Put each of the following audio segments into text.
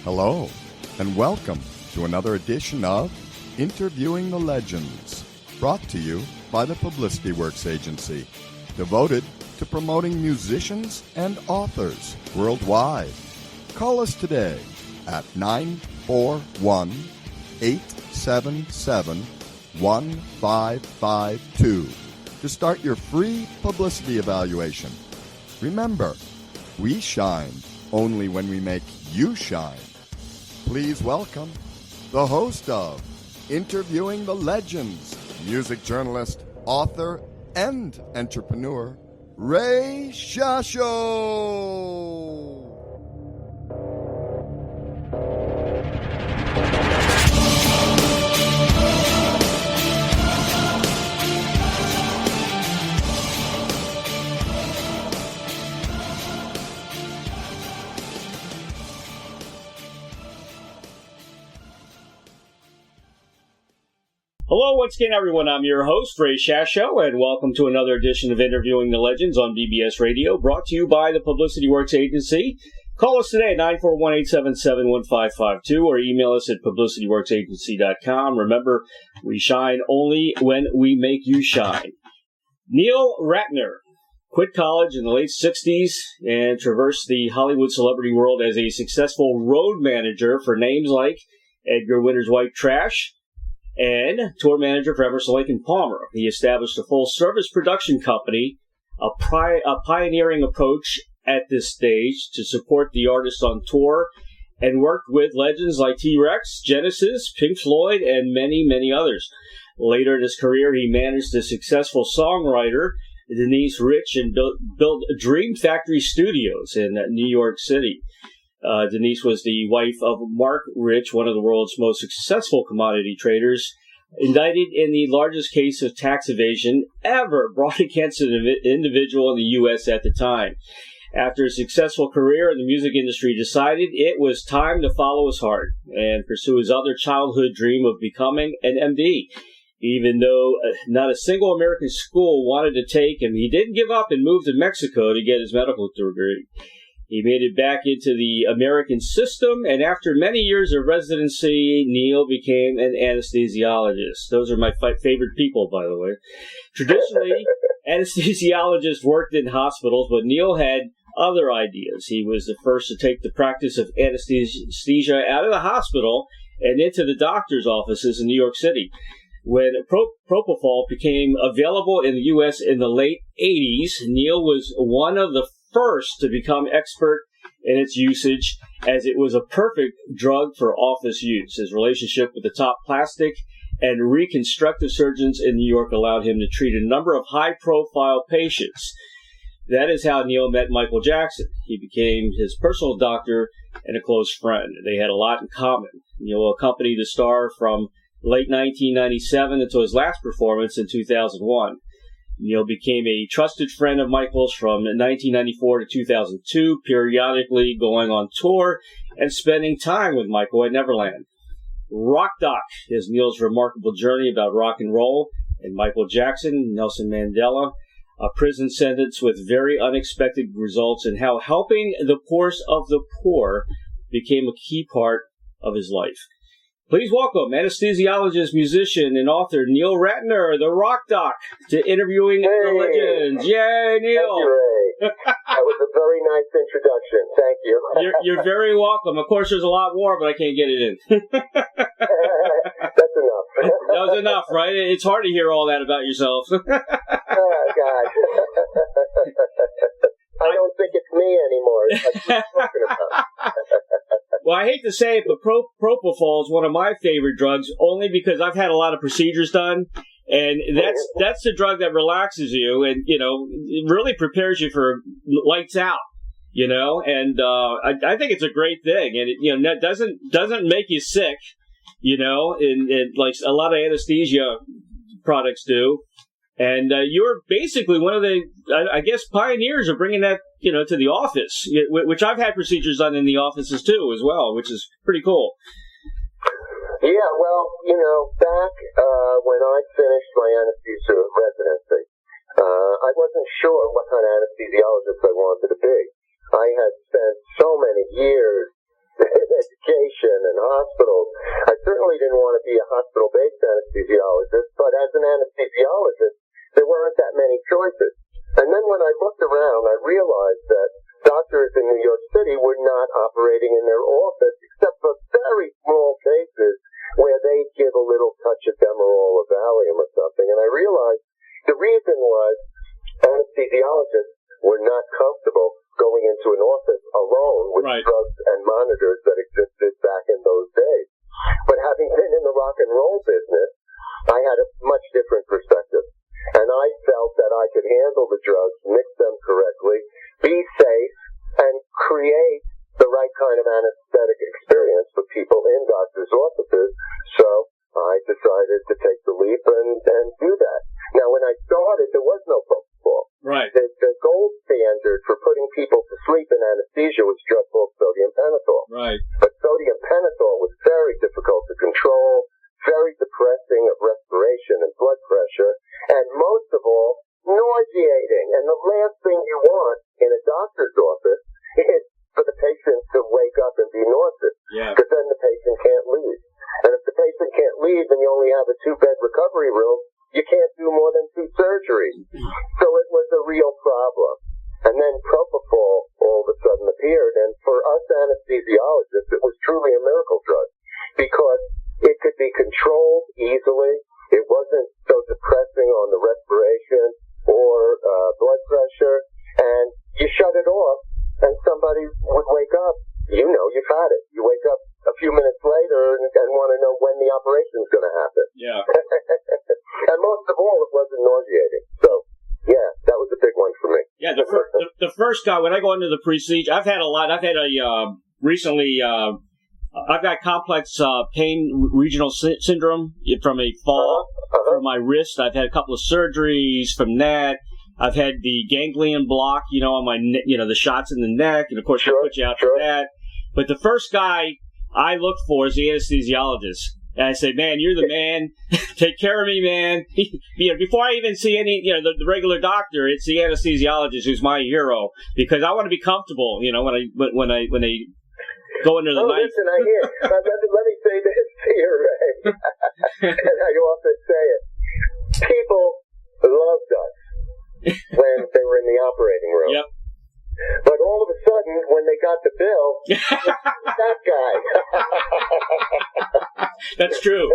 Hello, and welcome to another edition of Interviewing the Legends, brought to you by the Publicity Works Agency, devoted to promoting musicians and authors worldwide. Call us today at 941-877-1552 to start your free publicity evaluation. Remember, we shine only when we make you shine. Please welcome the host of Interviewing the Legends, music journalist, author, and entrepreneur, Ray Shasho. Hello, once again, everyone. I'm your host, Ray Shasho, and welcome to another edition of Interviewing the Legends on BBS Radio, brought to you by the Publicity Works Agency. Call us today at 941-877-1552 or email us at publicityworksagency.com. Remember, we shine only when we make you shine. Neil Ratner quit college in the late 60s and traversed the Hollywood celebrity world as a successful road manager for names like Edgar Winters White Trash and tour manager for Emerson Lake and Palmer. He established a full-service production company, a pioneering approach at this stage to support the artists on tour, and worked with legends like T-Rex, Genesis, Pink Floyd, and many, many others. Later in his career, he managed a successful songwriter, Denise Rich, and built Dream Factory Studios in New York City. Denise was the wife of Marc Rich, one of the world's most successful commodity traders, indicted in the largest case of tax evasion ever brought against an individual in the U.S. at the time. After a successful career in the music industry, decided it was time to follow his heart and pursue his other childhood dream of becoming an MD. Even though not a single American school wanted to take him, he didn't give up and moved to Mexico to get his medical degree. He made it back into the American system, and after many years of residency, Neil became an anesthesiologist. Those are my favorite people, by the way. Traditionally, anesthesiologists worked in hospitals, but Neil had other ideas. He was the first to take the practice of anesthesia out of the hospital and into the doctor's offices in New York City. When Propofol became available in the U.S. in the late 80s, Neil was one of the first to become expert in its usage, as it was a perfect drug for office use. His relationship with the top plastic and reconstructive surgeons in New York allowed him to treat a number of high-profile patients. That is how Neil met Michael Jackson. He became his personal doctor and a close friend. They had a lot in common. Neil accompanied the star from late 1997 until his last performance in 2001. Neil became a trusted friend of Michael's from 1994 to 2002, periodically going on tour and spending time with Michael at Neverland. Rock Doc is Neil's remarkable journey about rock and roll and Michael Jackson, Nelson Mandela, a prison sentence with very unexpected results, and how helping the poorest of the poor became a key part of his life. Please welcome anesthesiologist, musician, and author Neil Ratner, the Rock Doc, to Interviewing the Legends. Yay, Neil! Thank you, Ray. That was a very nice introduction. Thank you. You're very welcome. Of course, there's a lot more, but I can't get it in. That's enough. That was enough, right? It's hard to hear all that about yourself. Oh, God. I don't think it's me anymore. It's like you're talking about. Well, I hate to say it, but Propofol is one of my favorite drugs, only because I've had a lot of procedures done, and that's the drug that relaxes you, and it really prepares you for lights out, and I think it's a great thing, and it doesn't make you sick, and like a lot of anesthesia products do. And you're basically one of the, I guess, pioneers of bringing that, to the office, which I've had procedures done in the offices too, as well, which is pretty cool. Yeah, well, back when I finished my anesthesia residency, I wasn't sure what kind of anesthesiologist I wanted to be. I had spent so many years education and hospitals. I certainly didn't want to be a hospital-based anesthesiologist, but as an anesthesiologist, there weren't that many choices. And then when I looked around, I realized that doctors in New York City were not operating in their office except for very small cases where they'd give a little touch of Demerol or Valium or something. And I realized the reason was anesthesiologists were not comfortable going into an office alone with drugs and monitors that existed back in those days. But having been in the rock and roll business, I had a much different perspective. And I felt that I could handle the drugs, mix them correctly, be safe, and create the right kind of anesthetic experience for people in doctors' offices. So I decided to take the leap and do that. Now, when I started, there was no Propofol. Right. The gold standard for putting people to sleep in anesthesia was a drug called sodium pentothal. Right. But sodium pentothal was very difficult to control, very depressing of respiration and blood pressure, and most of all, nauseating. And the last thing you want in a doctor's office is for the patient to wake up and be nauseous, because then the patient can't leave. And if the patient can't leave and you only have a 2-bed recovery room, you can't do more than 2 surgeries. So it was a real problem. And then Propofol all of a sudden appeared, and for us anesthesiologists, it was truly a miracle drug, because it could be controlled easily. It wasn't so depressing on the respiration or blood pressure, and you shut it off, and somebody would wake up. You know you've had it. You wake up a few minutes later and want to know when the operation's going to happen. Yeah. And most of all, it wasn't nauseating. So, yeah, that was a big one for me. Yeah, the first guy, when I go into the procedure, I've had a lot. I've had recently, I've got complex pain regional syndrome from a fall from my wrist. I've had a couple of surgeries from that. I've had the ganglion block, on my, the shots in the neck, and of course they put you out for that. But the first guy I look for is the anesthesiologist. And I say, man, you're the man. Take care of me, man. Before I even see any, the regular doctor, it's the anesthesiologist who's my hero, because I want to be comfortable, when they go into the night. Listen, I hear. Let me say this to you, Ray. And I often say it. People loved us when they were in the operating room. Yep. But all of a sudden, when they got the bill, that guy. That's true.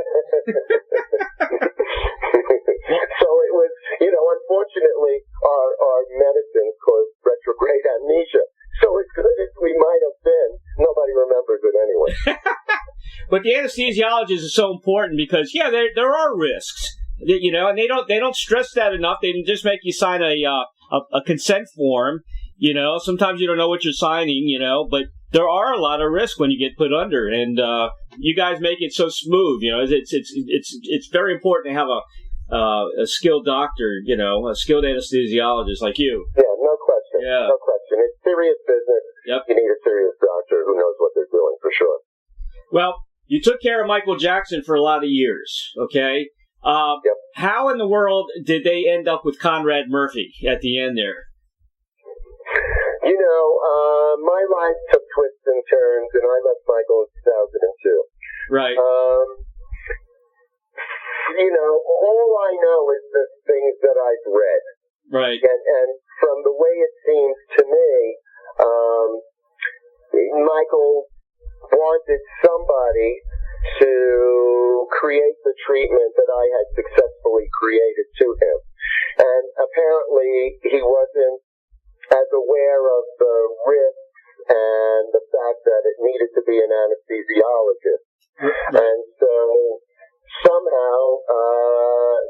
So it was, unfortunately, our medicine caused retrograde amnesia. So as good as we might have been, nobody remembers it anyway. But the anesthesiologist is so important because, there are risks, and they don't stress that enough. They just make you sign a consent form. Sometimes you don't know what you're signing, but there are a lot of risks when you get put under, and you guys make it so smooth. It's very important to have a skilled doctor, a skilled anesthesiologist like you. Yeah, no question. Yeah. No question. It's serious business. Yep. You need a serious doctor who knows what they're doing for sure. Well, you took care of Michael Jackson for a lot of years, okay? Yep. How in the world did they end up with Conrad Murphy at the end there? My life took twists and turns, and I left Michael in 2002. Right. All I know is the things that I've read. Right. And from the way it seems to me, Michael wanted somebody to create the treatment that I had successfully created to him. And apparently he wasn't as aware of the risks and the fact that it needed to be an anesthesiologist. And so somehow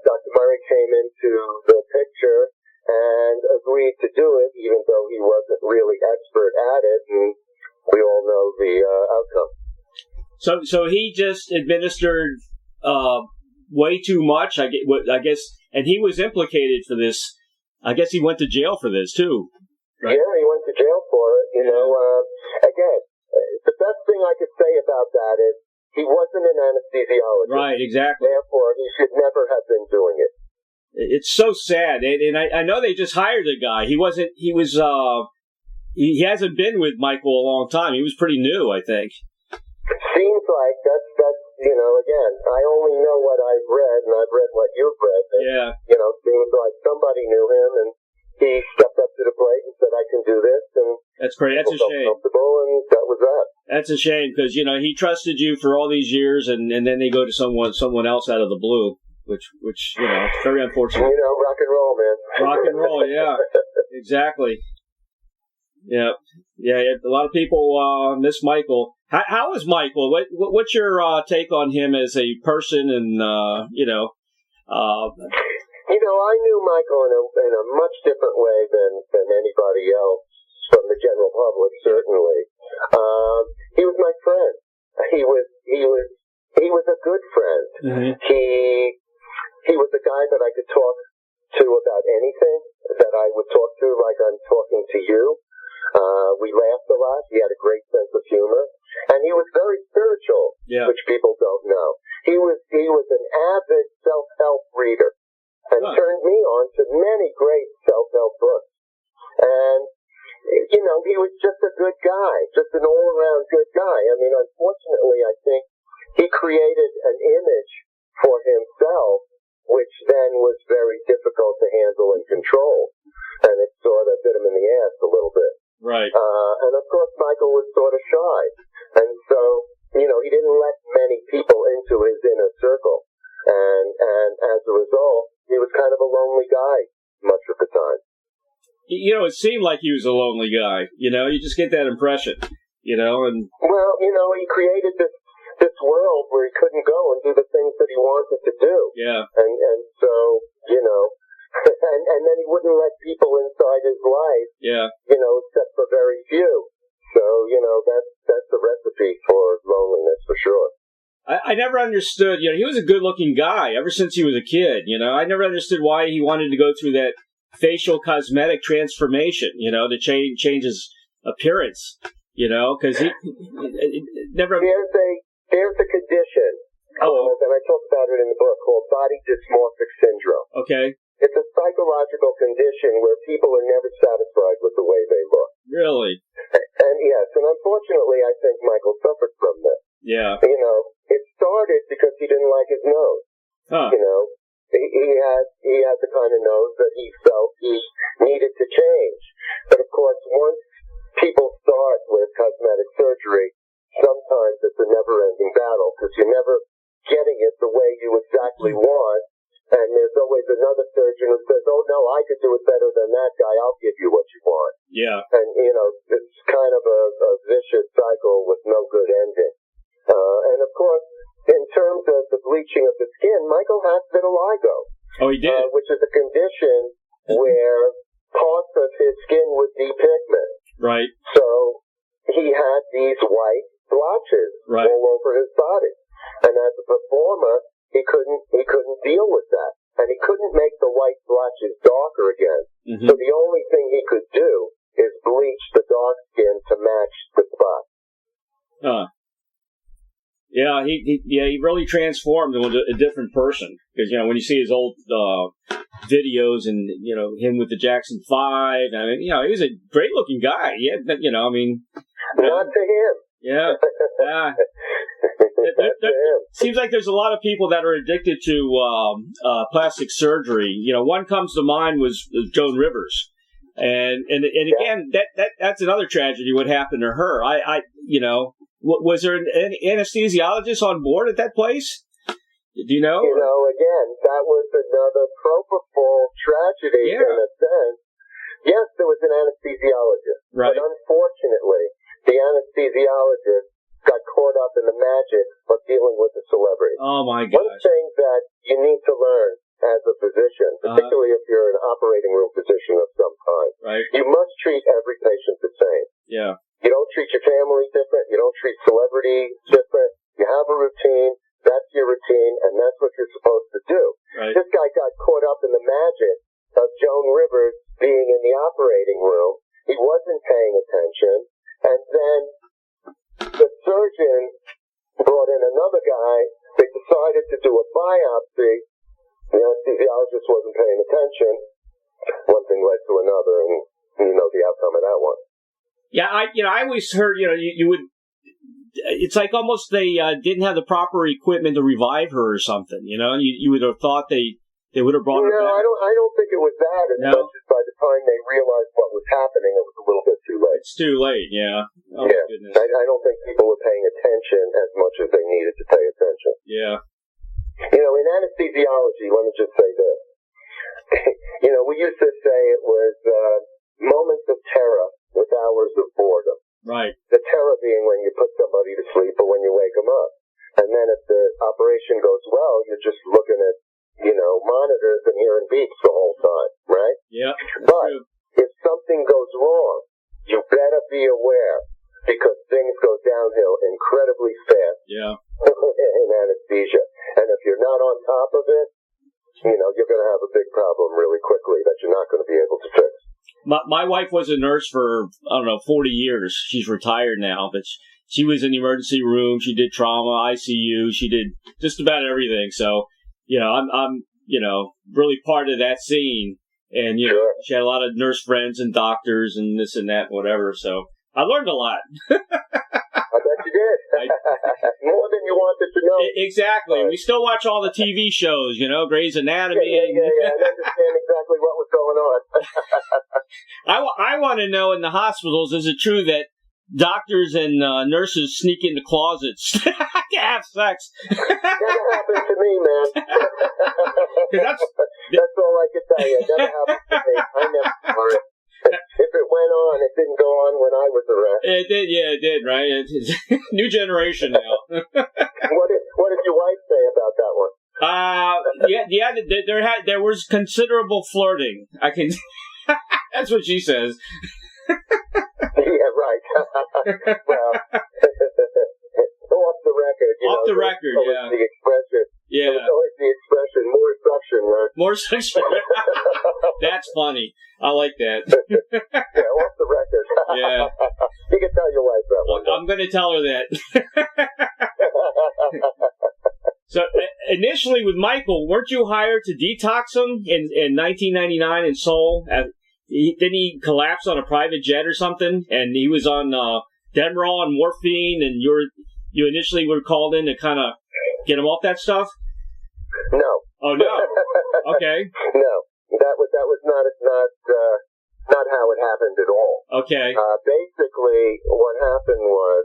Dr. Murray came into the picture and agreed to do it, even though he wasn't really expert at it, and we all know the outcome. So he just administered way too much, I guess, and he was implicated for this. I guess he went to jail for this too. Right? Yeah, he went to jail for it. Again, the best thing I could say about that is he wasn't an anesthesiologist. Right, exactly. Therefore, he should never have been doing it. It's so sad, and I know they just hired the guy. He hasn't been with Michael a long time. He was pretty new, I think. seems like that's again, I only know what I've read, and I've read what you've read. And, Yeah. Seems like somebody knew him, and he stepped up to the plate and said, "I can do this," and that's great. That's a shame. Comfortable, and that was that. That's a shame because he trusted you for all these years, and then they go to someone else out of the blue, which it's very unfortunate. Rock and roll, man. Rock and roll, yeah, exactly. Yeah. A lot of people miss Michael. How is Michael? What's your take on him as a person? And I knew Michael in a much different way than anybody else from the general public. Certainly, he was my friend. He was a good friend. Mm-hmm. He was a guy that I could talk to about anything. That I would talk to like I'm talking to you. We laughed a lot. He had a great sense of humor, and he was very spiritual, which people don't know. He was an avid self-help reader, and turned me on to many great self-help books. And he was just a good guy, just an all-around good guy. I mean, unfortunately, I think he created an image for himself, which then was very difficult to handle and control, and it sort of bit him in the ass a little bit. Right. And of course, Michael was sort of shy. And so, he didn't let many people into his inner circle. And as a result, he was kind of a lonely guy much of the time. It seemed like he was a lonely guy. You just get that impression, and... Well, he created this world where he couldn't go and do the things that he wanted to do. Yeah. And so, and then he wouldn't let people inside his life. Yeah. Except for very few. So, that's the recipe for loneliness for sure. I never understood, he was a good-looking guy ever since he was a kid, I never understood why he wanted to go through that facial cosmetic transformation, to change his appearance, because he never... There's a condition called, and I talk about it in the book, called body dysmorphic syndrome. Okay. It's a psychological condition where people are never satisfied with the way they look. Really? And yes, and unfortunately, I think Michael suffered from this. Yeah. It started because he didn't like his nose. Huh. He had the kind of nose that he felt he needed to change. But of course, once people start with cosmetic surgery, sometimes it's a never-ending battle because you're never getting it the way you exactly want. And there's always another surgeon who says, "Oh, no, I could do it better than that guy. I'll give you what you want." Yeah. And, it's kind of a vicious cycle with no good ending. And, of course, in terms of the bleaching of the skin, Michael had vitiligo. Oh, he did? Which is a condition where parts of his skin would depigment. Right. So he had these white blotches all over his body. And as a performer, he couldn't deal with that. And he couldn't make the white blotches darker again. Mm-hmm. So the only thing he could do is bleach the dark skin to match the spots. Yeah, he really transformed into a different person. Because, when you see his old videos and, him with the Jackson 5, I mean, he was a great looking guy. Yeah, Not to him. Yeah. Seems like there's a lot of people that are addicted to plastic surgery. One comes to mind was Joan Rivers. And again, that's another tragedy. What happened to her? Was there an anesthesiologist on board at that place? Do you know? Again, that was another Propofol tragedy in a sense. Yes, there was an anesthesiologist, right. But unfortunately, the anesthesiologist got caught up in the magic of dealing with the celebrity. Oh my gosh! One thing that you need to learn as a physician, particularly if you're an operating room physician of some kind, right. You must treat every patient the same. Yeah. You don't treat your family different. You don't treat celebrity different. You have a routine. That's your routine, and that's what you're supposed to do. Right. This guy got caught up in the magic of Joan Rivers being in the operating room. He wasn't paying attention, and then the surgeon brought in another guy. They decided to do a biopsy. The anesthesiologist wasn't paying attention. One thing led to another, and you know the outcome of that one. Yeah, I always heard, you would it's like almost they didn't have the proper equipment to revive her or something. You know, you would have thought they would have brought her back. No, I don't think it was that as much as by the time they realized what was happening, it was a little bit too late. It's too late, yeah. Oh, yeah. My goodness. I don't think people were paying attention as much as they needed to pay attention. Yeah. You know, in anesthesiology, let me just say this. You know, we used to say it was moments of terror with hours of boredom. Right. The terror being when you put somebody to sleep or when you wake them up. And then if the operation goes well, you're just looking at, you know, monitors and hearing beeps the whole time, right? Yeah. But if something goes wrong, you better be aware because things go downhill incredibly fast. Yeah. In anesthesia. And if you're not on top of it, you know, you're going to have a big problem really quickly that you're not going to be able to fix. My wife was a nurse for, 40 years. She's retired now, but she was in the emergency room. She did trauma, ICU. She did just about everything. So, you know, I'm really part of that scene. And, you know, she had a lot of nurse friends and doctors and this and that, whatever. So I learned a lot. I bet you did. More than you wanted to know. Exactly. We still watch all the TV shows, you know, Grey's Anatomy. Yeah. I understand exactly what was going on. I want to know in the hospitals, is it true that doctors and nurses sneak into closets to have sex? Never happened to me, man. That's all I can tell you. It never happened to me. I never saw it. If it went on, it didn't go on when I was around. It did, yeah, it did, right? It's new generation now. What did your wife say about that one? There was considerable flirting. That's what she says. Yeah, right. Well, off the record. Off the record, yeah. The expression. Yeah. It's always the expression, more suction, right? More suction. That's funny. I like that. Yeah, off the record. Yeah. You can tell your wife that one. I'm going to tell her that. So, initially with Michael, weren't you hired to detox him in 1999 in Seoul? Didn't he collapse on a private jet or something? And he was on Demerol and morphine, and you initially were called in to kind of get him off that stuff? No. Oh, no. Okay. No. That was not how it happened at all. Okay. Basically, what happened was,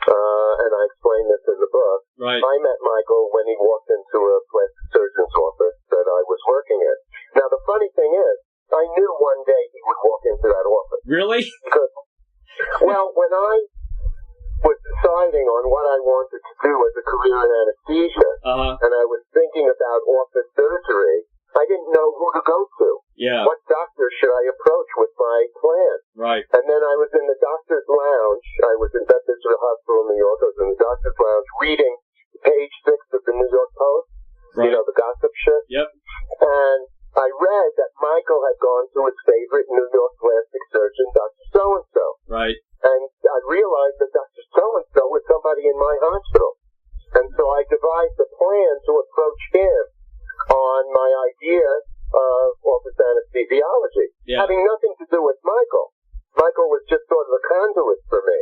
and I explained this in the book, right. I met Michael when he walked into a plastic surgeon's office that I was working in. Now, the funny thing is, I knew one day he would walk into that office. Really? Because, well, when I was deciding on what I wanted to do as a career in anesthesia, and I was thinking about office surgery, I didn't know who to go to. Yeah. What doctor should I approach with my plan? Right. And then I was in the doctor's lounge. I was in Beth Israel Hospital in New York. I was in the doctor's lounge reading page 6 of the New York Post. Right. You know, the gossip shit. Yep. And I read that Michael had gone to his favorite New York plastic surgeon, Dr. So-and-so. Right. And I realized that Dr. So-and-so was somebody in my hospital. And so I devised a plan to approach him on my idea of office anesthesiology, having nothing to do with Michael. Michael was just sort of a conduit for me.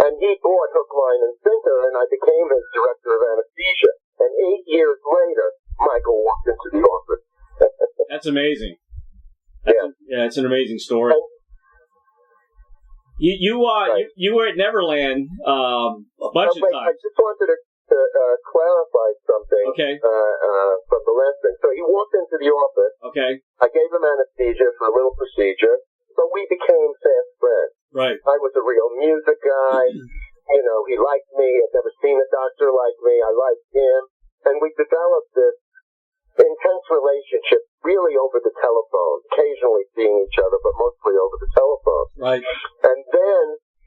And he bought hook, line, and sinker, and I became his director of anesthesia. And 8 years later, Michael walked into the office. That's amazing. It's an amazing story. And you were at Neverland a bunch of times. I just wanted to clarify something from the last thing. So he walked into the office. Okay. I gave him anesthesia for a little procedure, but we became fast friends. Right. I was a real music guy. You know, he liked me. I'd never seen a doctor like me. I liked him. And we developed this intense relationship really over the telephone, occasionally seeing each other, but mostly over the telephone. Right. And then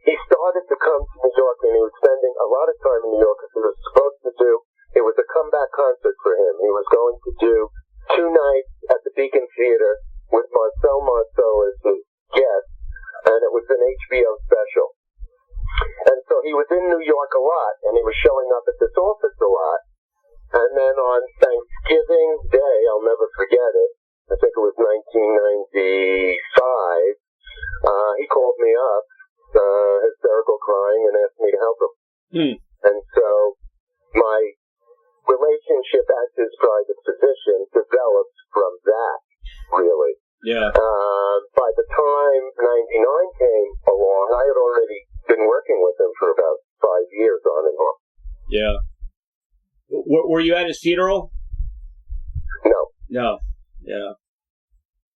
he started to come to New York, and he was spending a lot of time in New York because he was supposed to do, it was a comeback concert for him. He was going to do 2 nights at the Beacon Theater with Marcel Marceau as his guest, and it was an HBO special. And so he was in New York a lot, and he was showing up at this office a lot. And then on Thanksgiving Day, I'll never forget it, I think it was 1995, he called me up, hysterical crying, and asked me to help him. And so my relationship as his private physician developed from that, really. Yeah. By the time 99 came along, I had already been working with him for about 5 years on and off. Yeah. Were you at his funeral? No. No. Yeah.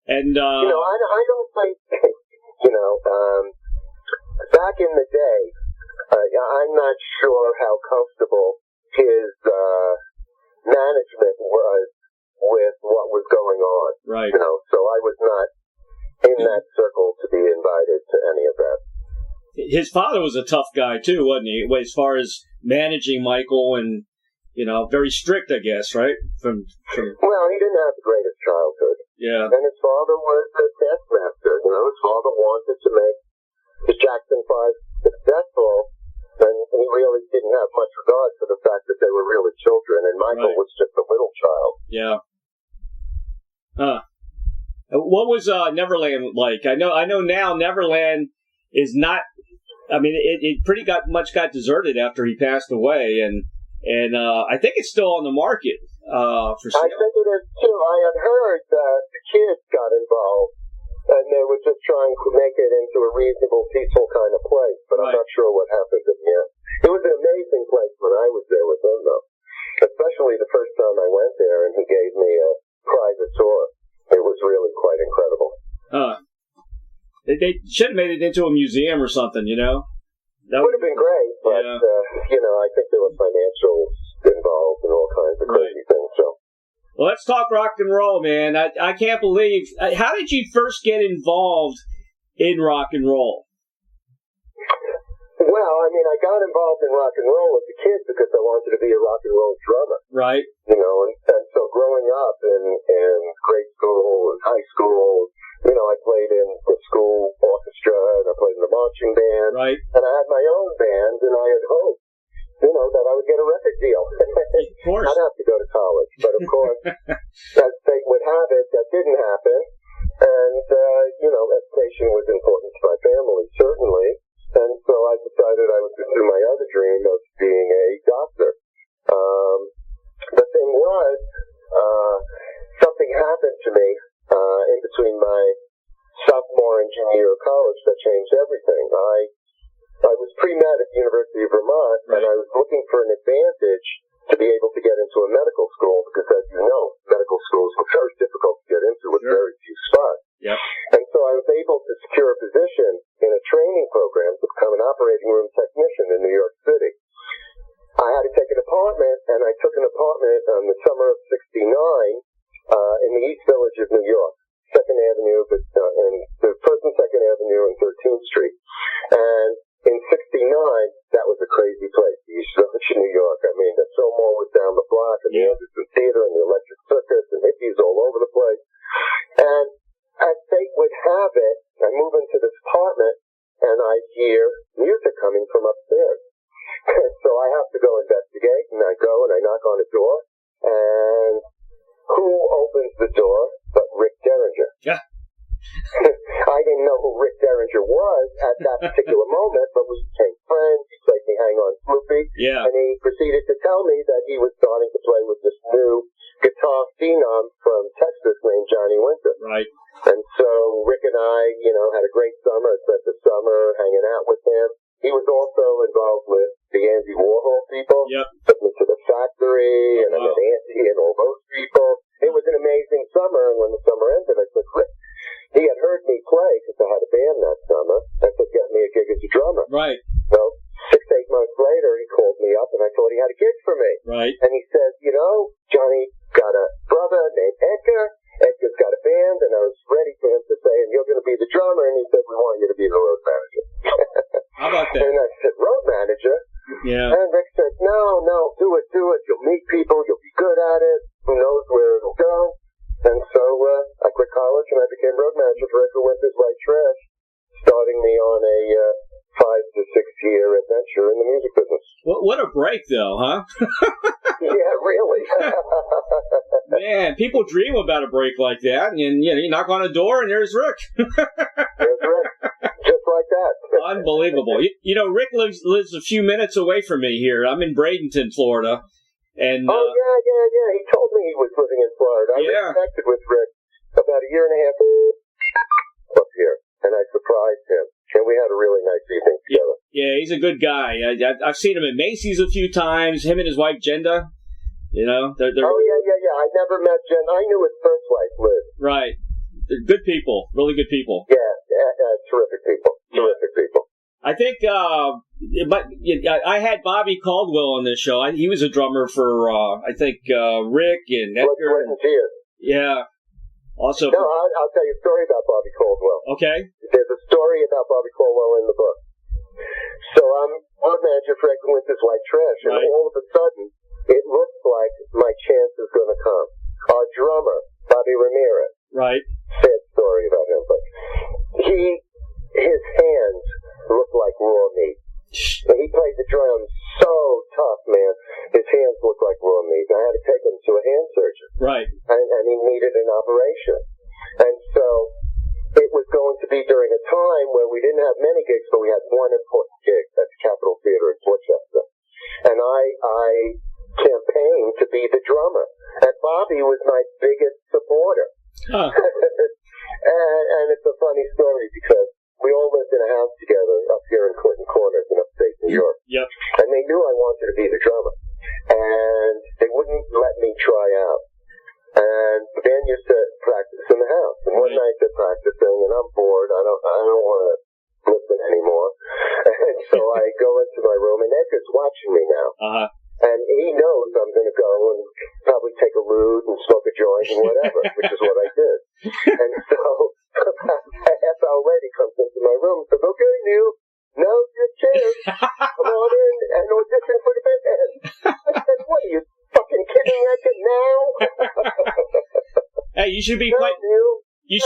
And, I don't think, back in the day, I'm not sure how comfortable his management was with what was going on. Right. So I was not in that circle to be invited to any of that. His father was a tough guy, too, wasn't he? As far as managing Michael and, very strict, I guess, right? Well, he didn't have the greatest childhood. Yeah. And his father was a taskmaster. His father wanted to make the Jackson 5 successful, and he really didn't have much regard for the fact that they were really children, and Michael was just a little child. Yeah. What was Neverland like? I know now Neverland is not. I mean, it pretty much got deserted after he passed away, and I think it's still on the market for sale. I think it is too. I had heard that the kids got involved, and they were just trying to make it into a reasonable, peaceful kind of place. But I'm not sure what happened in the end. It was an amazing place when I was there with him, though. Especially the first time I went there, and he gave me a private tour. It was really quite incredible. They should have made it into a museum or something, That would have been great, but, I think there were financials involved and all kinds of crazy things, so. Well, let's talk rock and roll, man. I can't believe... How did you first get involved in rock and roll? Well, I got involved in rock and roll as a kid because I wanted to be a rock and roll drummer. Right. And so growing up in grade school and high school, I played in the school orchestra and I played in the marching band. Right. And I had my own band, and I had hoped, that I would get a record deal. Of course. I'd have to go to college. But of course, as fate would have it, that didn't happen. And, education was important to my family, certainly. And so I decided I would pursue my other dream of being a doctor. The thing was, something happened to me in between my sophomore and junior year of college that changed everything. I was pre-med at the University of Vermont, and I was looking for an advantage to be able to get into a medical school, because as you know, medical schools are very difficult to get into with very few spots. Yep. And so I was able to secure a position in a training program to become an operating room technician in New York City. I had to take an apartment, and I took an apartment in the summer of '69 in the East Village of New York, 2nd Avenue, and the 1st and 2nd Avenue and 13th Street. And in '69, that was a crazy place, the East Village of New York. I mean, the Fillmore was down the block, and the Anderson Theater, and the Electric Circus, and hippies all over the place. And as fate would have it, I move into this apartment, and I hear music coming from upstairs. So I have to go investigate, and I go and I knock on a door, and who opens the door but Rick Derringer? Yeah. I didn't know who Rick Derringer was at that particular moment, but we became friends. He played me Hang On Sloopy, and he proceeded to tell me that he was starting to play with this new guitar phenom from Texas named Johnny Winter. Right. And so Rick and I, had a great summer. I spent the summer hanging out with him. He was also involved with the Andy Warhol people. Yep. Took me to the factory, and I met Andy and all those people. It was an amazing summer, and when the summer ended, I said, Rick, he had heard me play because I had a band that summer. I said, get me a gig as a drummer. Right. Well, 6-8 months later, he called me up, and I thought he had a gig for me. Right. And he said, Johnny got a brother named Edgar. Edgar's got a band, and I was ready for him to say, and you're going to be the drummer. And he said, we want you to be the road manager. How about that? And I said, road manager? Yeah. And Rick said, no, do it. You'll meet people. You'll be good at it. Who knows where it'll go? And so I quit college, and I became road manager for Edgar Winters White Trash, starting me on a 5 to 6 year adventure in the music business. What a break, though, huh? Yeah, really. Man, people dream about a break like that, and you knock on a door, and there's Rick. There's Rick. Just like that. Unbelievable. You know, Rick lives a few minutes away from me here. I'm in Bradenton, Florida. And yeah. He told me he was living in Florida. I reconnected with Rick about a year and a half up here, and I surprised him. And we had a really nice evening together. Yeah, he's a good guy. I've seen him at Macy's a few times. Him and his wife, Jenda. You know, they're Oh, yeah. I never met Jen. I knew his first wife, Liz. Right. They're good people. Really good people. Yeah, terrific people. Terrific people. I think, but I had Bobby Caldwell on this show. He was a drummer for, I think, Rick and Edgar. Yeah. Also. No, I'll tell you a story about Bobby Caldwell. Okay. There's a story about Bobby Caldwell in the book. So I'm road manager for Edgar Winters White Trash, and all of a sudden, it looks like my chance is going to come. Our drummer, Bobby Ramirez. Right. Sad story about him, but his hands look like raw meat. And he played the drums so tough, man. His hands look like raw meat. I had to take him to a hand surgeon. Right. And he needed an operation. And so it was going to be during a time where we didn't have many gigs, but we had one important gig at the Capitol Theater in Dorchester. And I campaigned to be the drummer. And Bobby was my biggest supporter. Huh. and it's a funny story because we all lived in a house together up here in Clinton Corners in upstate New York. Yep. And they knew I wanted to be the drummer. And they wouldn't let me try out. And the band used to practice in the house. And one night they're practicing and I'm bored. I don't want to listen anymore. And so I go into my room and Edgar's watching me now. Uh-huh. And he knows I'm going to go and probably take a lewd and smoke a joint and whatever, which is what I did. And so a half hour later he comes into my room and says, "Okay, Neil, now's your chance. Come on in and audition for the band." I said, "What, are you fucking kidding me now?" Hey, you should be playing. You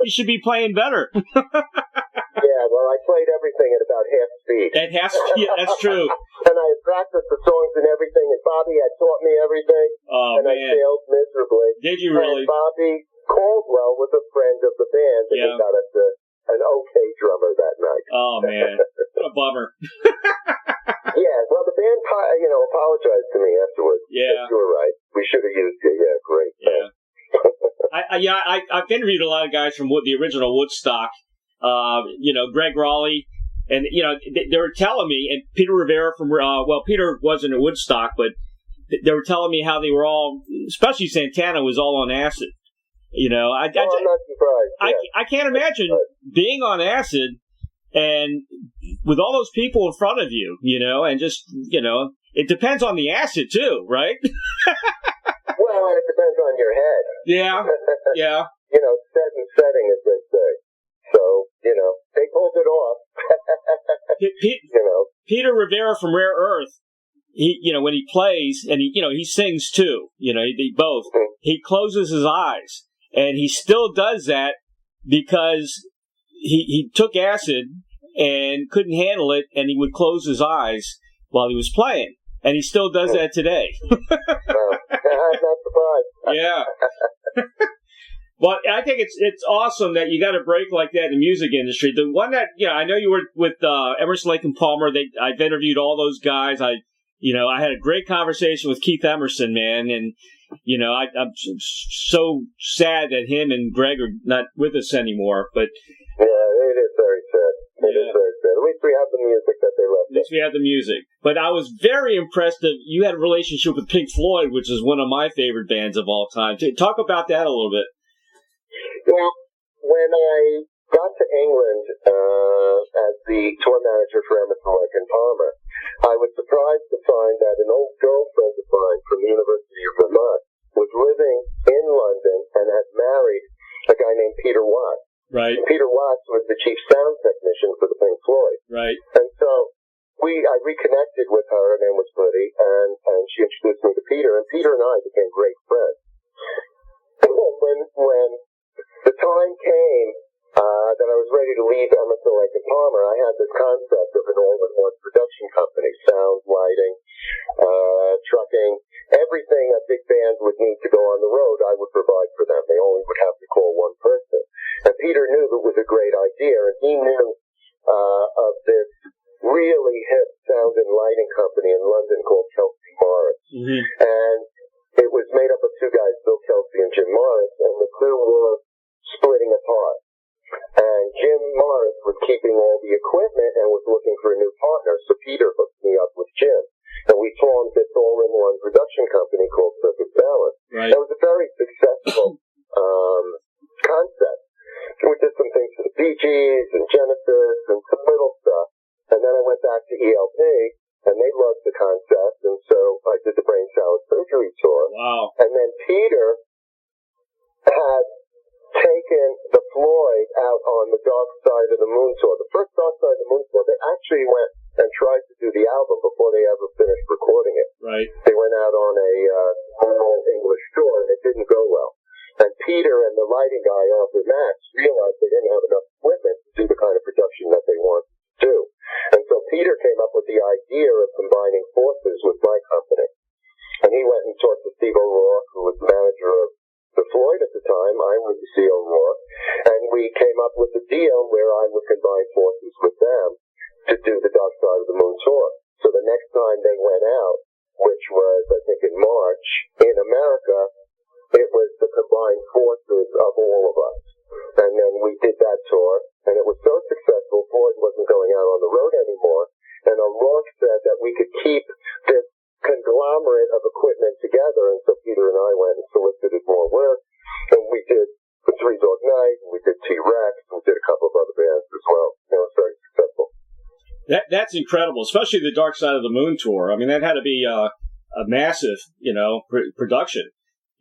should be playing better. Yeah, well, I played everything at about half speed. Yeah, that's true. And I had practiced the songs and everything, and Bobby had taught me everything. Oh, and man. I failed miserably. Did you really? And Bobby Caldwell was a friend of the band, and he got us an okay drummer that night. Oh, man. What a bummer. Yeah, well, the band, apologized to me afterwards. Yeah. You were right. We should have used you. Yeah, great. Yeah. I've interviewed a lot of guys from the original Woodstock. Greg Raleigh, and they were telling me, and Peter Rivera from Peter wasn't at Woodstock, but they were telling me how they were all, especially Santana, was all on acid. I'm not surprised. I can't imagine being on acid and with all those people in front of you, and just it depends on the acid too, right? Well, and it depends on your head. Yeah, yeah. Setting, as they say. So, they pulled it off. Peter Rivera from Rare Earth, he, when he plays, and he sings too, they both, he closes his eyes, and he still does that because he took acid and couldn't handle it, and he would close his eyes while he was playing, and he still does that today. I'm not surprised. Yeah. Well, I think it's awesome that you got a break like that in the music industry. The one that, I know you were with Emerson Lake and Palmer. I've interviewed all those guys. I had a great conversation with Keith Emerson, man, and I'm so sad that him and Greg are not with us anymore. But yeah, it is very sad. It is very sad. At least we have the music that they left. At least we have the music. But I was very impressed that you had a relationship with Pink Floyd, which is one of my favorite bands of all time. Talk about that a little bit. Well, when I got to England as the tour manager for Emerson Lake and Palmer, I was surprised to find that an old girlfriend of mine from the University of Vermont was living in London and had married a guy named Peter Watts. Right. And Peter Watts was the chief sound technician for the Pink Floyd. Right. And so I reconnected with her. Her name was Buddy, and she introduced me to Peter, and Peter and I became great friends. When the time came that I was ready to leave Emerson Lake and Palmer, I had this concept of an all-in-one production company: sound, lighting, trucking, everything a big band would need to go on the road, I would provide for them. They only would have to call one person. And Peter knew that was a great idea, and he knew a lighting company in London called Kelsey Morris. Mm-hmm. And it was made up of two guys, Bill Kelsey and Jim Morris, and the two were splitting apart. And Jim Morris was keeping all the equipment and was looking for a new partner, so Peter hooked me up with Jim. And we formed this all-in-one production company called Circuit Balance. Right. It was a very successful concept. We did some things for the Bee Gees and Genesis and some little stuff. And then I went back to ELP, and they loved the concept, and so I did the brain salad surgery tour. Wow. And then Peter had taken the Floyd out on the Dark Side of the Moon tour. The first Dark Side of the Moon tour, they actually went and tried to do the album before they ever finished recording it. Right. They went out on a normal English tour, and it didn't go well. And Peter and the lighting guy, Arthur Max, realized they didn't have enough equipment to do the kind of production that they wanted to do. And so Peter came up with the idea of combining forces with my company. And he went and talked to Steve O'Rourke, who was the manager of the Floyd at the time. I went to see O'Rourke. And we came up with a deal where I would combine forces with them to do the Dark Side of the Moon tour. So the next time they went out, which was, I think, in March, in America, it was the combined forces of all of us. And then we did that tour, and it was so successful, Floyd wasn't going out on the road anymore, and O'Rourke said that we could keep this conglomerate of equipment together, and so Peter and I went and solicited more work, and we did the Three Dog Night, and we did T-Rex, and we did a couple of other bands as well. It was very successful. That's incredible, especially the Dark Side of the Moon tour. I mean, that had to be a massive, production.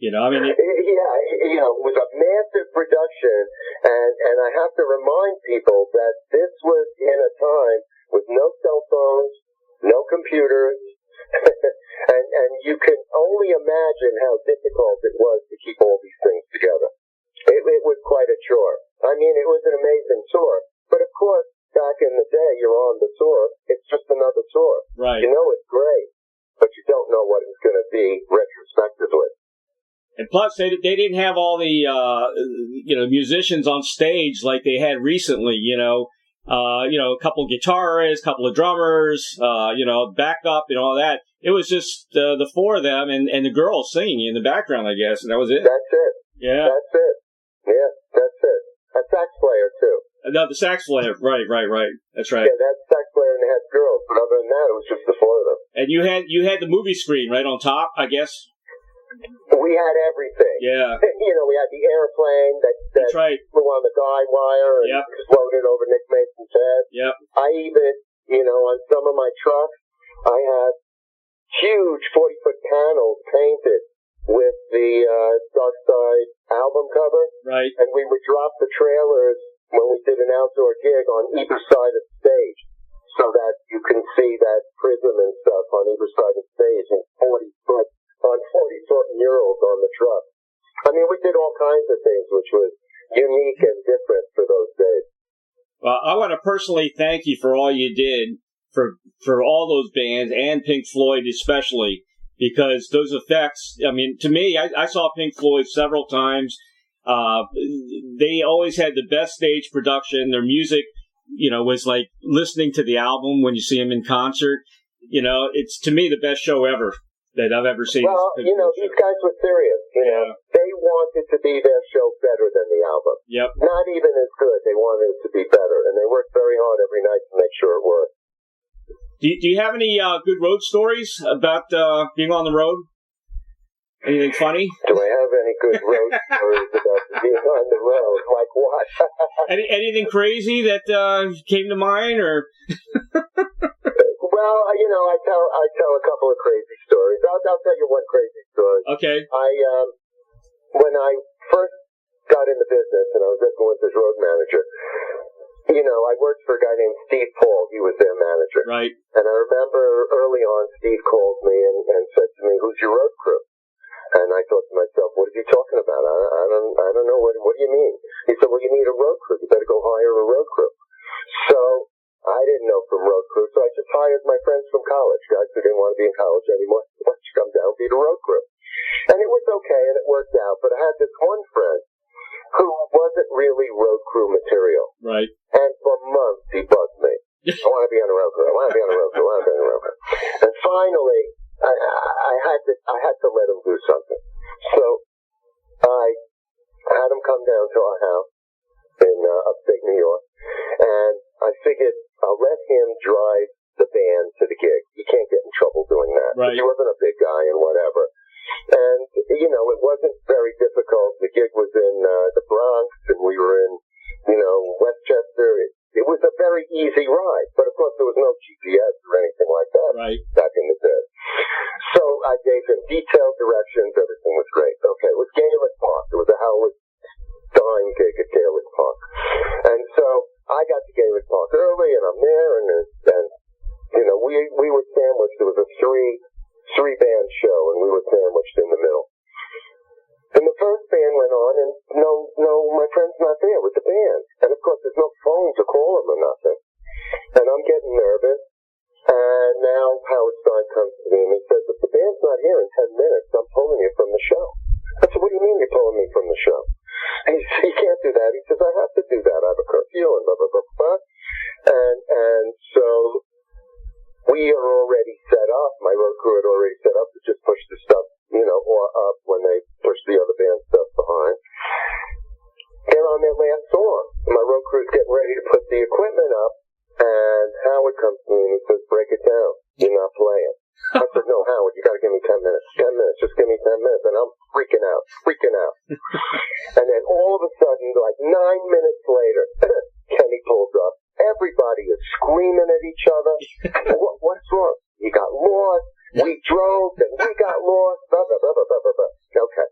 I mean, it was a massive production, and I have to remind people that this was in a time with no cell phones, no computers, and you can only imagine how difficult it was to keep all these things together. It was quite a chore. I mean, it was an amazing tour, but of course, back in the day, you're on the tour, it's just another tour. Right. You know it's great, but you don't know what it's going to be retrospectively. And plus, they didn't have all the musicians on stage like they had recently. A couple of guitarists, a couple of drummers, backup and all that. It was just the four of them and the girls singing in the background, I guess, and that was it. That's it. Yeah. That's it. Yeah, that's it. A sax player too. No, the sax player. Right. That's right. Yeah, that sax player and it had girls, but other than that, it was just the four of them. And you had the movie screen right on top, I guess. We had everything. Yeah. We had the airplane that right. flew on the guide wire and exploded over Nick Mason's head. Yep. I even, on some of my trucks, I had huge 40-foot panels painted with the Dark Side album cover. Right. And we would drop the trailers when we did an outdoor gig on either side of the stage so that you can see that prism and stuff on either side of the stage and 40-foot murals on the truck. I mean, we did all kinds of things, which was unique and different for those days. Well, I want to personally thank you for all you did for all those bands and Pink Floyd especially, because those effects, I mean, to me, I saw Pink Floyd several times. They always had the best stage production. Their music, was like listening to the album when you see them in concert. It's, to me, the best show ever that I've ever seen. Well, these guys were serious. They wanted to be their show better than the album. Yep. Not even as good. They wanted it to be better, and they worked very hard every night to make sure it worked. Do you have any good road stories about being on the road? Anything funny? Do I have any good road stories about being on the road? Like what? Anything crazy that came to mind, or? Well, I tell a couple of crazy stories. I'll tell you one crazy story. Okay. When I first got in the business and I was Edgar Winters road manager, I worked for a guy named Steve Paul. He was their manager. Right. And I remember early on, Steve called me and said to me, "Who's your road crew?" And I thought to myself, what is he talking about? I don't know. What do you mean? He said, well, you need a road crew. You better go hire a road crew. So I didn't know from road crew, so I just hired my friends from college, guys who didn't want to be in college anymore. Why don't you come down and be the road crew? And it was okay, and it worked out. But I had this one friend who wasn't really road crew material. Right. And for months, he bugged me. I want to be on a road crew. I want to be on a road crew. I want to be on a road crew. finally, I had to let him do something. So I had him come down to our house in upstate New York, and I figured I'll let him drive the band to the gig. He can't get in trouble doing that. Right. He wasn't a big guy and whatever. And, you know, it wasn't very difficult. The gig was in the Bronx, and we were in, you know, Westchester. It was a very easy ride. But, of course, there was no GPS or anything like that back in the day. So I gave him detailed directions. Everything was great. Okay, it was Gaelic Park. It was a Howard Stein gig at Gaelic Park. And so I got to Gaelic Park early, and I'm there, and you know, we were sandwiched. There was a three band show, and we were sandwiched in the middle. And the first band went on, and no, my friend's not there with the band. And of course, there's no phone to call him or nothing. And I'm getting nervous. And now Howard Stein comes to me and he says, if the band's not here in 10 minutes, I'm pulling you from the show. I said, what do you mean you're pulling me from the show? And he said, you can't do that. He says, I have to do that. I have a curfew and blah, blah, blah, blah. And so we are already set up. My road crew had already set up to just push the stuff, you know, or up when they push the other band stuff behind. They're on their last song. My road crew's getting ready to put the equipment up, and Howard comes to me and he says, break it down. You're not playing. I said, no, Howard, you got to give me 10 minutes. 10 minutes. Just give me 10 minutes. And I'm freaking out. And then all of a sudden, like 9 minutes later, Kenny pulls up. Everybody is screaming at each other. What's wrong? You got lost. We drove, and we got lost. Blah, blah, blah, blah, blah, blah. Okay.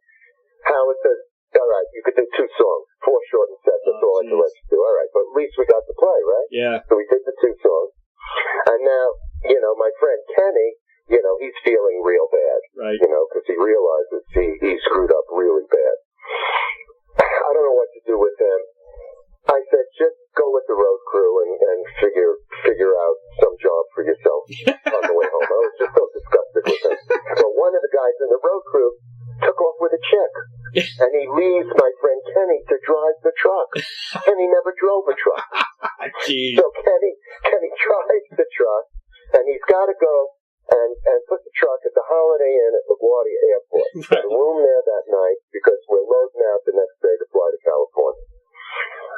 Howard says, all right, you could do 2 songs, 4 short and sets. That's all I can let you do. All right, but at least we got to play, right? Yeah. So we did the 2 songs. And now, you know, my friend Kenny, you know, he's feeling real bad. Right. You know, because he realizes he screwed up really bad. I don't know what to do with him. I said, just go with the road crew and figure out some job for yourself on the way home. I was just so disgusted with him. So one of the guys in the road crew took off with a chick, and he leaves my friend Kenny to drive the truck. Kenny never drove a truck. Jeez. So Kenny drives the truck, and he's got to go and put the truck at the Holiday Inn at LaGuardia Airport. Got a room there that night because we're loading out the next day to fly to California.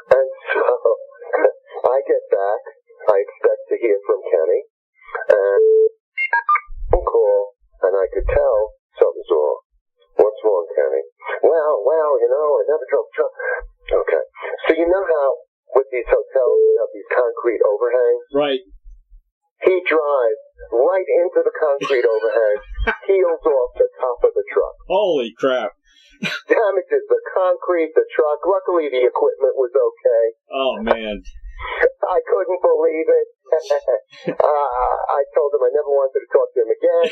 And so I get back. I expect to hear from Kenny, and phone call, and I could tell something's wrong. What's wrong, Kenny? Well, you know, I never drove a truck. Okay. So you know how with these hotels you have these concrete overhangs? Right. He drives right into the concrete overhang, heels off the top of the truck. Holy crap. Damages the concrete, the truck. Luckily, the equipment was okay. Oh, man. I couldn't believe it. I told him I never wanted to talk to him again.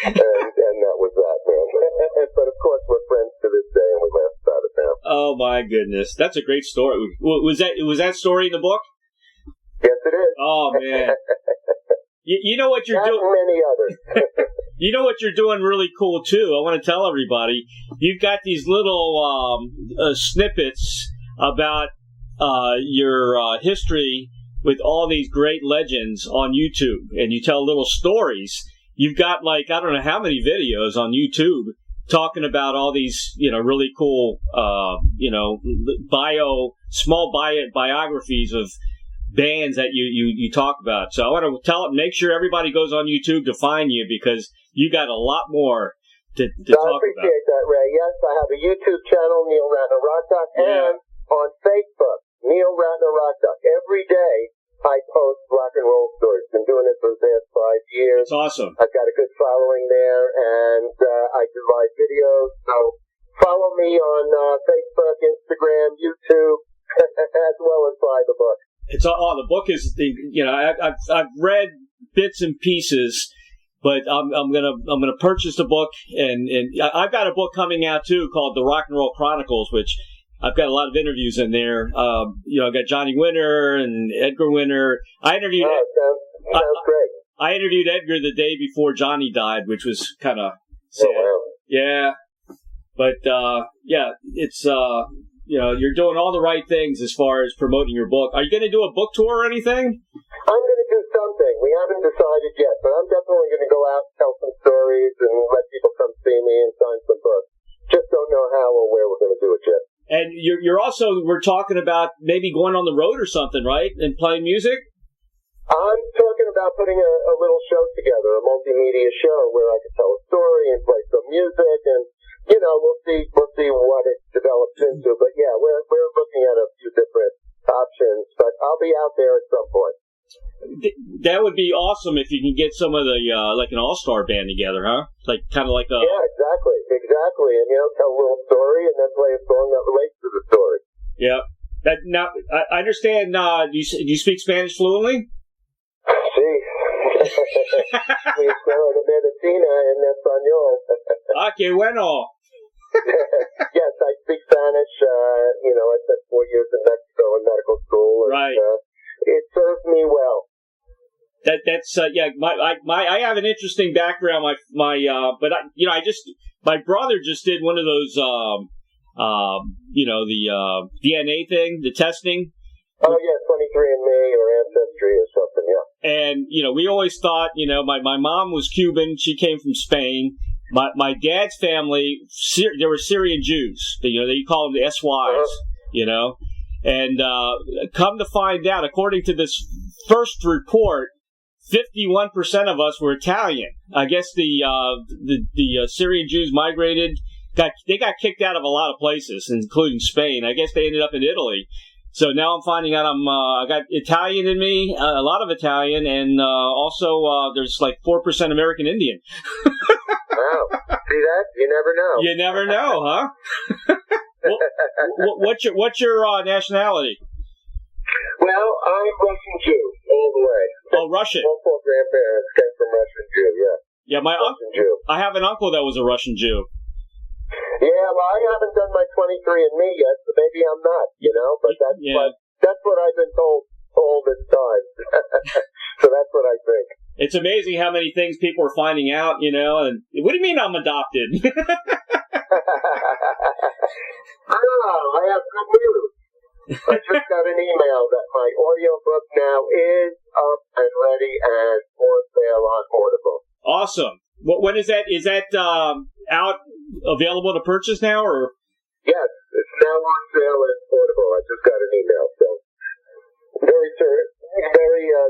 and that was that, man. But, of course, we're friends to this day, and we laugh about it now. Oh, my goodness. That's a great story. Was that story in the book? Yes, it is. Oh, man. You know what you're doing? Many others. You know what you're doing really cool, too? I want to tell everybody. You've got these little snippets about your history with all these great legends on YouTube, and you tell little stories. You've got, like, I don't know how many videos on YouTube talking about all these, you know, really cool, you know, small biographies of bands that you talk about. So I want to make sure everybody goes on YouTube to find you, because you got a lot more to talk about. I appreciate that, Ray. Yes, I have a YouTube channel, Neil Ratner Rock Doc, and on Facebook, Neil Ratner Rock Doc. Every day I post rock and roll stories. Been doing it for the past 5 years. It's awesome. I've got a good following there, and I do live videos. So follow me on Facebook, Instagram, YouTube, as well as buy the book. The book is, you know, I've read bits and pieces, but I'm gonna purchase the book, and I've got a book coming out too called The Rock and Roll Chronicles, which I've got a lot of interviews in there. You know, I got Johnny Winter and Edgar Winter. I interviewed. Sounds great. I interviewed Edgar the day before Johnny died, which was kind of sad. Oh, wow. Yeah, but it's you know, you're doing all the right things as far as promoting your book. Are you going to do a book tour or anything? I'm going to do something. We haven't decided yet, but I'm definitely going to go out, tell some stories, and let people come see me and sign some books. Just don't know how or where we're going to do it yet. And you're also, we're talking about maybe going on the road or something, right? And playing music? I'm talking about putting a little show together, a multimedia show where I can tell a story and play some music, and we'll see what it develops into. But yeah, we're looking at a few different options, but I'll be out there at some point. That would be awesome if you can get some of the like an all-star band together, huh? Like kind of like a exactly, and tell a little story and then play a song that relates to the story. Yeah. That now I understand. Do you speak Spanish fluently? Sí. Mi escuela de medicina en español. Qué bueno. Yes, I speak Spanish. I spent 4 years in Mexico in medical school, and right. It served me well. That's I have an interesting background. My brother just did one of those the DNA thing, the testing. Oh yeah, 23andMe or Ancestry or something, yeah. And we always thought, my mom was Cuban, she came from Spain. My dad's family, they were Syrian Jews. They call them the SYs, And come to find out, according to this first report, 51% of us were Italian. I guess the Syrian Jews migrated, they got kicked out of a lot of places, including Spain. I guess they ended up in Italy. So now I'm finding out I got Italian in me, a lot of Italian, and also there's like 4% American Indian. Wow. See that? You never know. You never know, huh? What's your nationality? Well, I'm Russian Jew all the way. Oh, Russian. All four grandparents came from Russian Jew, yeah. Yeah, Russian Jew. I have an uncle that was a Russian Jew. Yeah, well, I haven't done my 23andMe yet, so maybe I'm not, but that's what I've been told all this time. So that's what I think. It's amazing how many things people are finding out, and what do you mean I'm adopted? I have good news. I just got an email that my audiobook now is up and ready and for sale on Audible. Awesome. When is that? Is that out, available to purchase now, or? Yes, it's now on sale at Audible. I just got an email, so very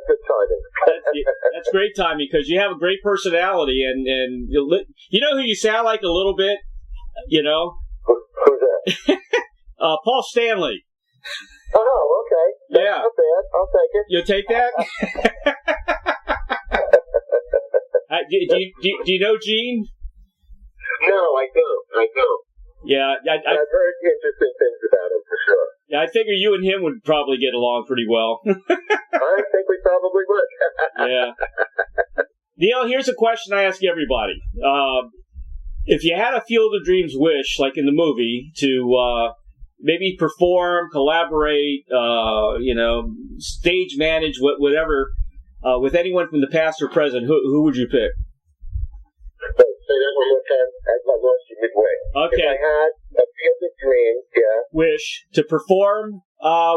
good timing. That's great timing because you have a great personality, and you know who you sound like a little bit, Who's that? Paul Stanley. Oh, okay. That's not bad. I'll take it. You'll take that? Do you know Gene? No, I don't. Yeah, I've heard interesting things about him for sure. Yeah, I figure you and him would probably get along pretty well. I think we probably would. Yeah. Neil, here's a question I ask everybody. If you had a Field of Dreams wish, like in the movie, to maybe perform, collaborate, stage manage, whatever, with anyone from the past or present, who would you pick? Say that one more time. I lost you midway. Okay. If I had a Field of Dreams, wish to perform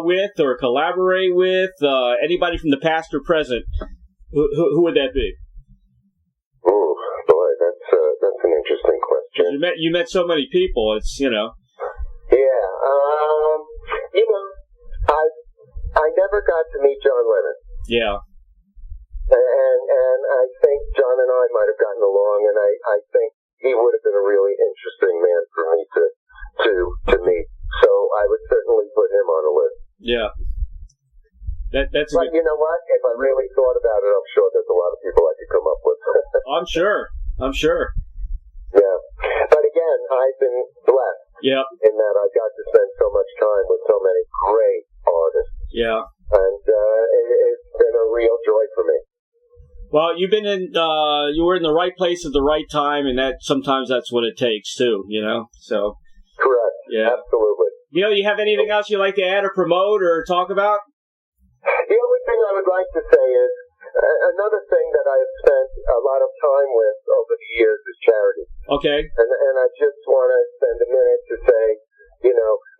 with or collaborate with anybody from the past or present, who would that be? Oh boy, that's an interesting question. You met so many people. It's Yeah. I never got to meet John Lennon. Yeah. And I think John and I might have gotten along, and I think he would have been a really interesting man for me to meet. So I would certainly put him on a list. Yeah. That's. But you know what? If I really thought about it, I'm sure there's a lot of people I could come up with. I'm sure. Yeah. But again, I've been blessed. Yeah. In that I got to spend so much time with so many great artists. Yeah. And it's been a real joy for me. Well, you've been you were in the right place at the right time, and sometimes that's what it takes too, So. Correct. Yeah. Absolutely. Neil, you have anything else you'd like to add or promote or talk about? The only thing I would like to say is another thing that I have spent a lot of time with over the years is charity. Okay. And I just want to spend a minute to say,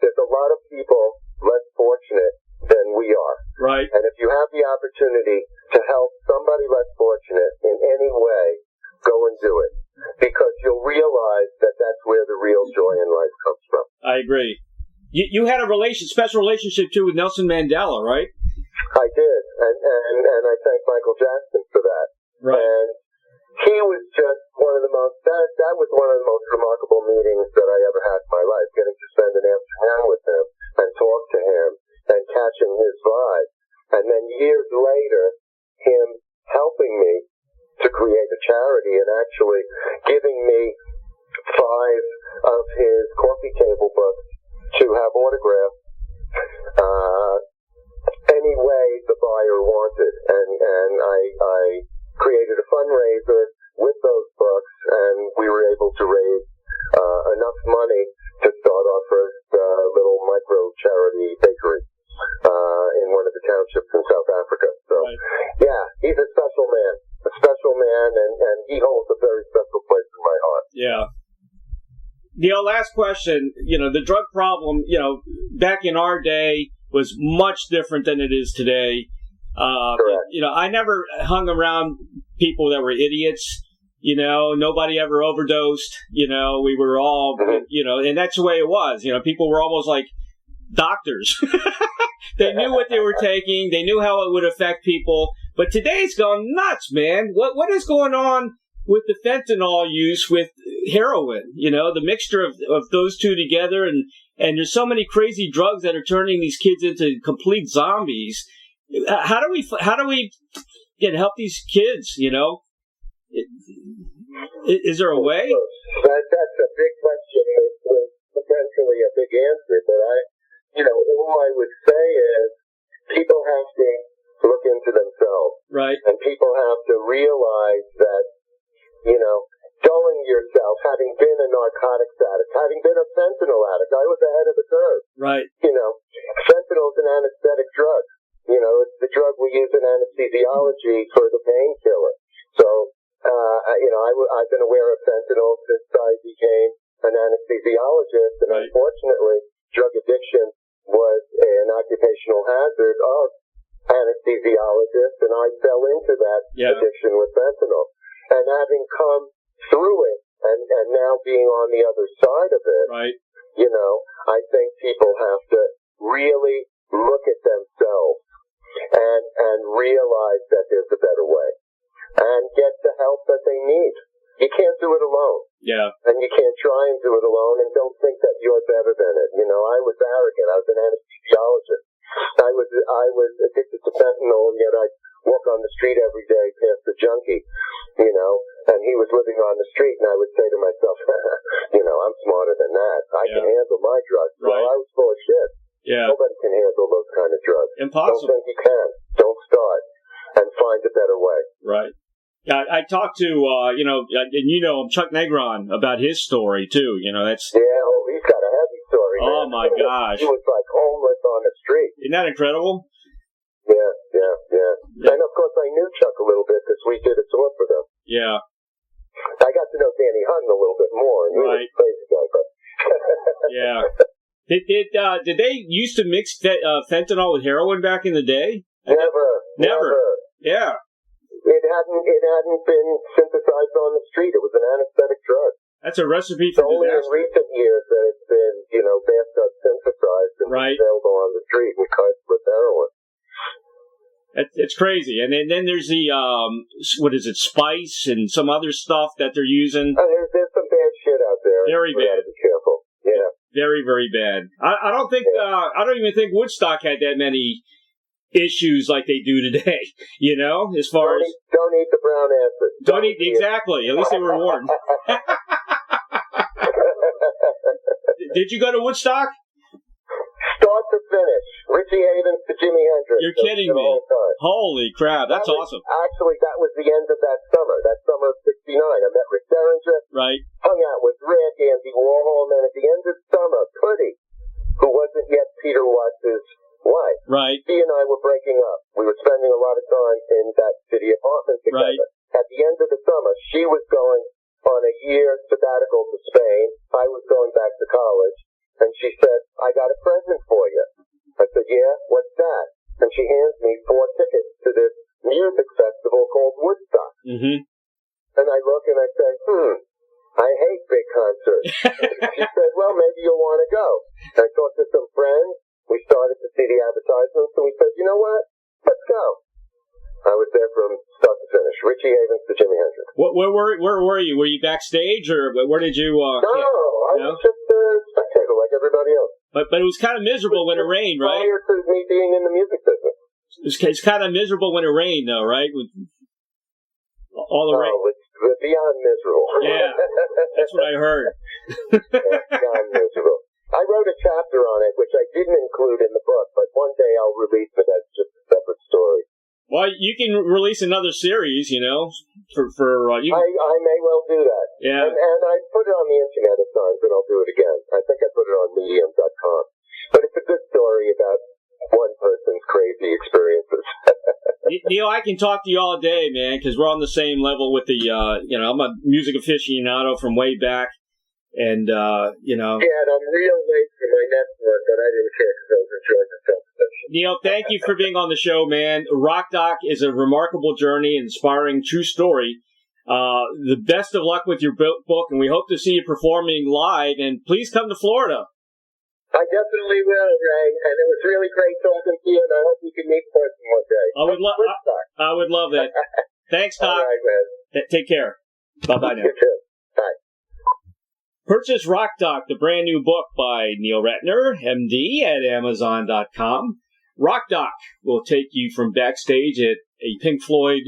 there's a lot of people less fortunate than we are. Right. And if you have the opportunity to help agree. You had a special relationship too with Nelson Mandela, right? I did, and I thank Michael Jackson for that. Right. And he was just one of the most, that was one of the most remarkable meetings that I ever had in my life, getting to spend an afternoon with him and talk to him and catching his vibe. And then years later, him helping me to create a charity and actually giving me 5 of his coffee table books to have autographed any way the buyer wanted. And I created a fundraiser with those books, and we were able to raise enough money to start our first little micro charity bakery in one of the townships in South Africa. So, yeah, he's a special man, and he holds a very special place in my heart. Yeah. Neil, last question. The drug problem, back in our day was much different than it is today. I never hung around people that were idiots. Nobody ever overdosed. We were all, and that's the way it was. People were almost like doctors. They knew what they were taking. They knew how it would affect people. But today's gone nuts, man. What is going on with the fentanyl use with heroin? The mixture of those two together, and there's so many crazy drugs that are turning these kids into complete zombies. How do we help these kids? Is there a way? That's a big question with potentially a big answer. But all I would say is people have to look into themselves, right? And people have to realize that knowing yourself, having been a narcotics addict, having been a fentanyl addict, I was ahead of the curve. Right. Fentanyl is an anesthetic drug. It's the drug we use in anesthesiology for the painkiller. So, I've been aware of fentanyl since I became an anesthesiologist, and unfortunately, drug addiction was an occupational hazard of anesthesiologists, and I fell into that addiction with fentanyl. And having come through it, and now being on the other side of it, I think people have to really look at themselves and realize that there's a better way and get the help that they need. You can't do it alone. Yeah. And you can't try and do it alone, and don't think that you're better than it. I was arrogant. I was an anesthesiologist. I was addicted to fentanyl, and yet I'd walk on the street every day past the junkie, and he was living on the street, and I would say to myself, I'm smarter than that. I can handle my drugs. Right. Well, I was full of shit. Yeah. Nobody can handle those kind of drugs. Impossible. Don't think you can. Don't start, and find a better way. Right. I talked to, Chuck Negron about his story, too. That's... Yeah, he's got a heavy story, man. Oh, my gosh. He was like homeless on the street. Isn't that incredible? Yeah. And, of course, I knew Chuck a little bit because we did a tour for them. Yeah. I got to know Danny Hutton a little bit more, and he was a crazy guy, but... Yeah. Did they used to mix fentanyl with heroin back in the day? Never. Yeah. It hadn't been synthesized on the street. It was an anesthetic drug. That's a recipe for only disaster. in recent years that it's been, bathtub synthesized and available on the street and cut with heroin. It's crazy. And then there's the, spice and some other stuff that they're using. There's some bad shit out there. Very bad. Be careful. Yeah. Very, very bad. I don't think, I don't even think Woodstock had that many issues like they do today, as far as... Don't eat the brown acid. Don't eat, exactly. At least they were warned. Did you go to Woodstock? Start to finish. Richie Havens to Jimi Hendrix. You're kidding me. Holy crap, that's awesome. Actually, that was the end of that summer of 69. I met Rick Derringer. Right. Hung out with Rick, Andy Warhol, and then at the end of summer, Putty, who wasn't yet Peter Watts' wife. Right. He and I were breaking up. We were spending a lot of time in that city apartment together. Right. At the end of the summer, she was going on a year sabbatical to Spain. I was going back to college. And she said, I got a present for you. I said, yeah, what's that? And she hands me 4 tickets to this music festival called Woodstock. Mm-hmm. And I look and I say, I hate big concerts. She said, well, maybe you'll want to go. I talked to some friends. We started to see the advertisements, and we said, you know what? Let's go. I was there from start to finish. Richie Havens to Jimi Hendrix. Where were you? Were you backstage, or where did you? No, I was just a spectator like everybody else. But it was kind of miserable when it rained, right? Prior to me being in the music business. It's kind of miserable when it rained, though, right? With all the rain. Oh, it's beyond miserable. Yeah, that's what I heard. It's beyond miserable. I wrote a chapter on it, which I didn't include in the book, but one day I'll release it as just a separate story. Well, you can release another series, you know, for you. I may well do that. Yeah. And I put it on the internet at times, and I'll do it again. I think I put it on medium.com. But it's a good story about one person's crazy experiences. Neil, I can talk to you all day, man, because we're on the same level with the, I'm a music aficionado from way back. And, Yeah, and I'm real late for my next one, but I didn't care because I was enjoying the conversation. Neil, thank you for being on the show, man. Rock Doc is a remarkable journey, inspiring true story. The best of luck with your book, and we hope to see you performing live. And please come to Florida. I definitely will, Ray. And it was really great talking to you, and I hope we can meet in person one day. I would love that. Thanks, Doc. All right, man. Take care. Bye-bye now. You too. Bye. Purchase Rock Doc, the brand new book by Neil Ratner, MD, at Amazon.com. Rock Doc will take you from backstage at a Pink Floyd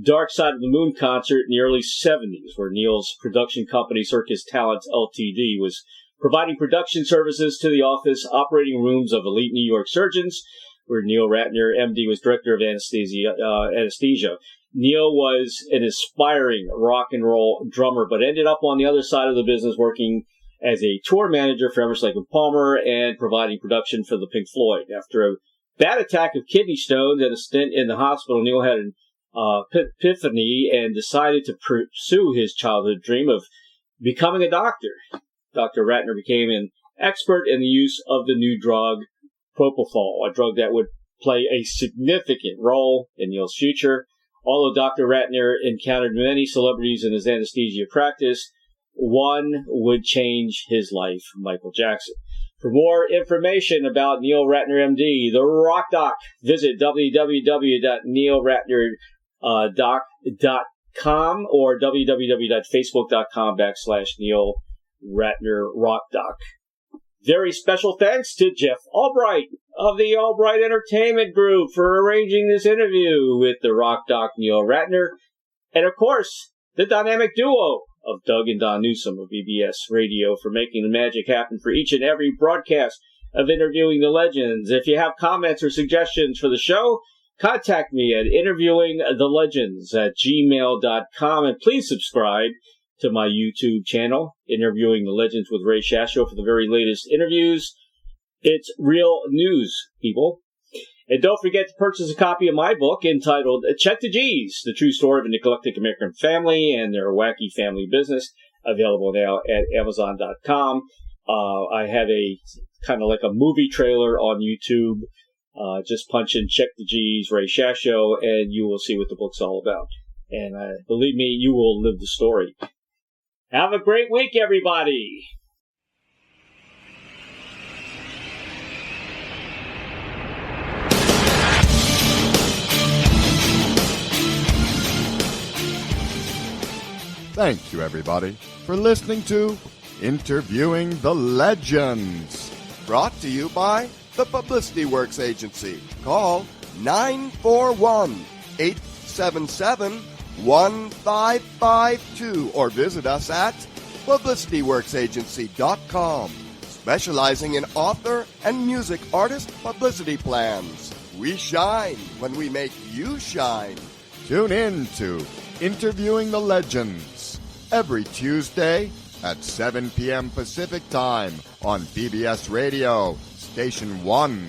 Dark Side of the Moon concert in the early 70s, where Neil's production company, Circus Talents Ltd., was providing production services to the office operating rooms of elite New York surgeons, where Neil Ratner, MD, was director of anesthesia. Neil was an aspiring rock and roll drummer, but ended up on the other side of the business working as a tour manager for Emerson Lake and Palmer and providing production for the Pink Floyd. After a bad attack of kidney stones and a stint in the hospital, Neil had an epiphany and decided to pursue his childhood dream of becoming a doctor. Dr. Ratner became an expert in the use of the new drug Propofol, a drug that would play a significant role in Neil's future. Although Dr. Ratner encountered many celebrities in his anesthesia practice, one would change his life, Michael Jackson. For more information about Neil Ratner, MD, the Rock Doc, visit www.neilratnerdoc.com or www.facebook.com/Neil Ratner Rock Doc. Very special thanks to Jeff Albright of the Albright Entertainment Group for arranging this interview with the Rock Doc Neil Ratner. And of course, the dynamic duo of Doug and Don Newsom of BBS Radio for making the magic happen for each and every broadcast of Interviewing the Legends. If you have comments or suggestions for the show, contact me at interviewingthelegends@gmail.com, and please subscribe to my YouTube channel, Interviewing the Legends with Ray Shasho, for the very latest interviews. It's real news, people. And don't forget to purchase a copy of my book entitled Check the G's, the true story of a neglected American family and their wacky family business, available now at Amazon.com. I have a kind of like a movie trailer on YouTube. Just punch in Check the G's, Ray Shasho, and you will see what the book's all about. And believe me, you will live the story. Have a great week, everybody. Thank you, everybody, for listening to Interviewing the Legends, brought to you by the Publicity Works Agency. Call 941-877-1552 or visit us at publicityworksagency.com, specializing in author and music artist publicity plans. We shine when we make you shine. Tune in to Interviewing the Legends every Tuesday at 7 p.m. Pacific Time on BBS Radio, Station 1.